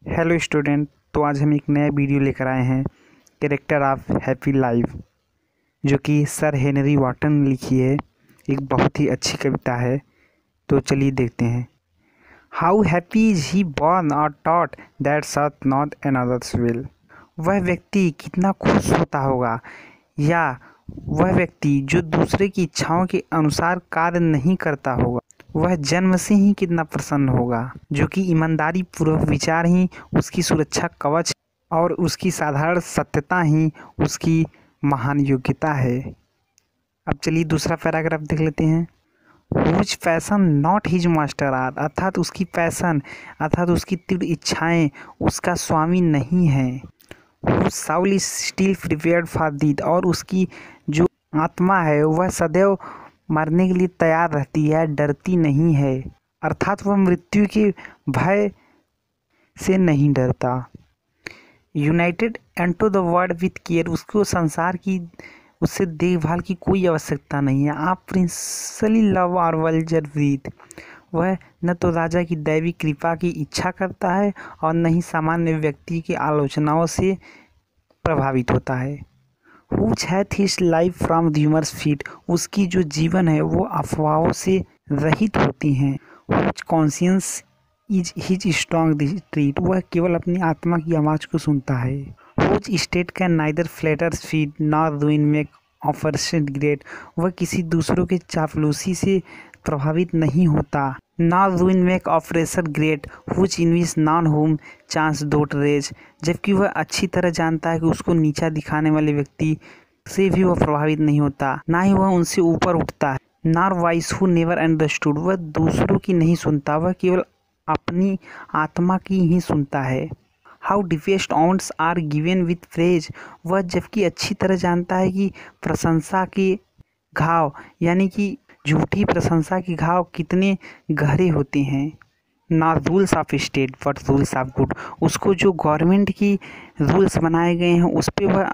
Hello student. तो आज हम एक नया वीडियो लेकर आए हैं, कैरेक्टर ऑफ हैप्पी लाइफ, जो कि सर हेनरी वॉटन ने लिखी है। एक बहुत ही अच्छी कविता है। तो चलिए देखते हैं। How happy is he born और टॉट दैट सथ नॉट अनदर्स विल। वह व्यक्ति कितना खुश होता होगा, या वह व्यक्ति जो दूसरे की इच्छाओं के अनुसार कार्य नहीं करता होगा, वह जन्म से ही कितना प्रसन्न होगा। जो कि ईमानदारी पूर्वक विचार ही उसकी सुरक्षा कवच और उसकी साधारण सत्यता ही उसकी महान योग्यता है। अब चलिए दूसरा पैराग्राफ देख लेते हैं। Whose passion not his master are, अर्थात उसकी पैसन अर्थात उसकी तीव्र इच्छाएं उसका स्वामी नहीं है। Whose soul is still prepared for death, और उसकी जो आत्मा है वह सदैव मरने के लिए तैयार रहती है, डरती नहीं है। अर्थात वह मृत्यु के भय से नहीं डरता। United unto the world with care, उसको संसार की उससे देखभाल की कोई आवश्यकता नहीं है। आप प्रिंसली लव और वल्जर ब्रीथ, वह न तो राजा की दैवी कृपा की इच्छा करता है और न ही सामान्य व्यक्ति की आलोचनाओं से प्रभावित होता है। Which hath his life from rumors feet, उसकी जो जीवन है वो अफवाहों से रहित होती हैं। Which conscience is his strong retreat, वह केवल अपनी आत्मा की आवाज़ को सुनता है। Which state can neither flatter feet nor ruin make oppressors great, वह किसी दूसरों के चापलूसी से प्रभावित नहीं होता। Nor ruin make oppressors great who envies none whom chance doth raise, जबकि वह अच्छी तरह जानता है कि उसको नीचा दिखाने वाले व्यक्ति से भी वह प्रभावित नहीं होता, ना ही वह उनसे ऊपर उठता है। Nor vice who never understood, वह दूसरों की नहीं सुनता, वह केवल अपनी आत्मा की ही सुनता है। How deepest wounds are given with praise, वह जबकि अच्छी तरह जानता है कि प्रशंसा के घाव यानी कि झूठी प्रशंसा के घाव कितने गहरे होते हैं। Not rules of state but rules of good, उसको जो गवर्नमेंट की रूल्स बनाए गए हैं उस पर वह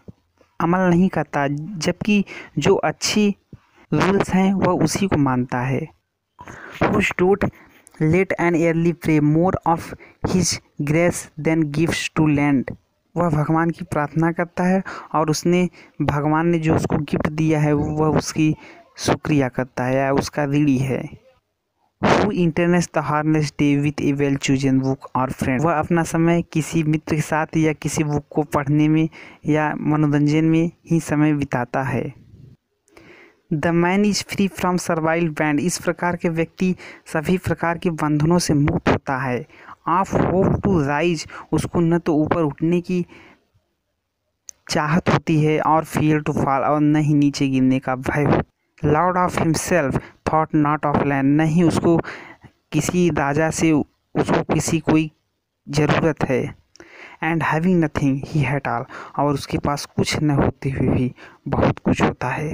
अमल नहीं करता, जबकि जो अच्छी रूल्स हैं वह उसी को मानता है। Whose doth late and early pray more of his grace than gifts to lend, वह भगवान की प्रार्थना करता है और उसने भगवान ने जो उसको गिफ्ट दिया है वह उसकी शुक्रिया करता है या उसका ऋणी है। Who इंटरनेस the harness day with A well chosen book और फ्रेंड, वह अपना समय किसी मित्र के साथ या किसी बुक को पढ़ने में या मनोरंजन में ही समय बिताता है। The man is free from servile band, इस प्रकार के व्यक्ति सभी प्रकार के बंधनों से मुक्त होता है। ऑफ होप टू राइज, उसको न तो ऊपर उठने की चाहत होती है और फियर टू फॉल, और न ही नीचे गिरने का भय। Lord of himself thought not of land, नहीं उसको किसी राजा से उसको किसी कोई ज़रूरत है। And having nothing he had all, और उसके पास कुछ न होते हुए भी बहुत कुछ होता है।